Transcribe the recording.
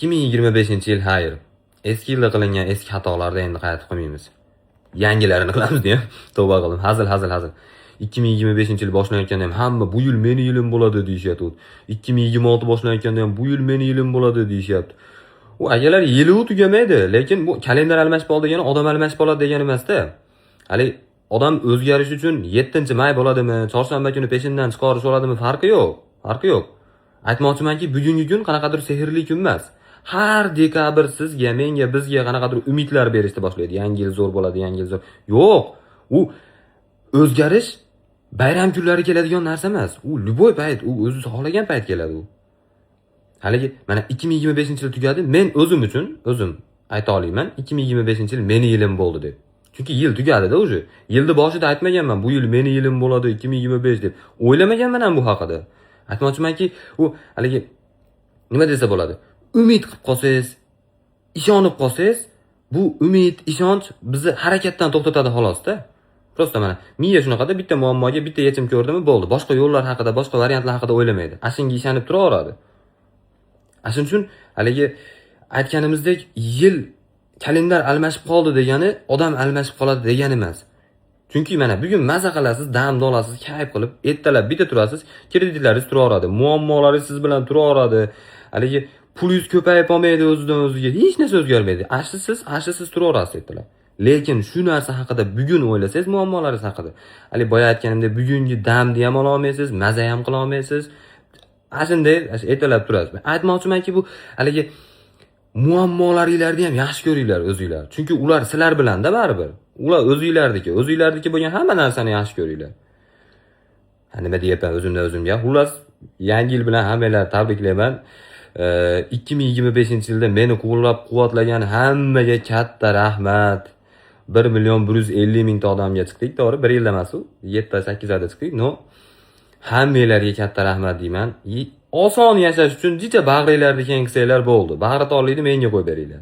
2025-yil hayır. Eski yilda qilingan eski xatolarni endi qaytib qilmaymiz. Yangilarini qilamiz deya. Tavba qildim. Hazil. 2025-yil boshlanayotganda ham hamma bu yil meni yilim bo'ladi deyishyapti. 2026 boshlanayotganda ham bu yil meni yilim bo'ladi deyishyapti. U akalar yili tugamaydi, lekin bu kalendar almashib qoldi degani odam almashib qoladi degani emas-da. Hali odam o'zgarish uchun 7-may bo'ladimi, chorshanba kuni peshindan chiqarish bo'ladimi farqi yo'q. Aytmoqchimanki, bugungi kun qanaqadir sehrli kun emas. Har dekabr sizga, menga, bizga qanaqadir umidlar berishni boshlaydi. Yangi yil zo'r bo'ladi, yangi yil zo'r. Yo'q. U o'zgarish bayram kunlari keladigan narsa emas. U любой payt, u o'zi xohlagan payt keladi u. Haligi mana 2025-yil tugadi, men o'zim ayta olaman, 2025-yil meni yilim bo'ldi deb. Chunki yil tugadi-da o'zi. Yilni boshida aytmaganman, bu yil meni yilim bo'ladi 2025 deb. O'ylamaganman ham bu haqida. Aytmoqchimanki, u haligi nima desa bo'ladi? Umid qilib qolsangiz, ishonib qolsangiz, bu umid, ishonch bizni harakatdan to'xtatadi xolos-da. Prosta mana miya shunaqada bitta muammoga bitta yechim ko'rdimi bo'ldi. Boshqa yo'llar haqida, boshqa variantlar haqida o'ylamaydi. Ashunga ishonib turaveradi. Shuning uchun haligi aytganimizdek yil kalendar almashib qoldi degani odam almashib qoladi degani emas. Chunki mana bugun maza qilasiz, dam dolasiz, kayf qilib, ertalab bitta turasiz, kreditlaringiz turaveradi, muammolaringiz siz bilan turaveradi. Haligi pulingiz ko'payib qolmaydi o'zidan o'ziga, hech narsa o'zgarmaydi. Ashsiz turaverasiz ertalab. Lekin shu narsa haqida bugun o'ylasangiz, muammolaringiz haqida. Hali boya aytganimdek, bugungi damni ham ola olmaysiz, maza ham qila olmaysiz. Shunday ertalab turasiz. Aytmoqchimanki, bu haligi muammolaringlarni ham yaxshi ko'ringlar o'zingizlar. Chunki ular sizlar bilan-da baribir. Ular o'zinglardagi bo'lgan hamma narsani yaxshi ko'ringlar. Nima deyapman o'zimga? Xullas, yangi yil bilan hammalarni tabriklayman. 2025-yilda meni qo'llab-quvvatlagan hammaga katta rahmat. 1.150.000 odamga chiqdik, to'g'ri? 1 yilda emas u. 7-8 oyda chiqdik. Hammalarga katta rahmat deyman. Oson yashash uchun jicha bag'ringlarni keng qilsanglar bo'ldi. Bag'ri torlikni menga qo'yib beringlar.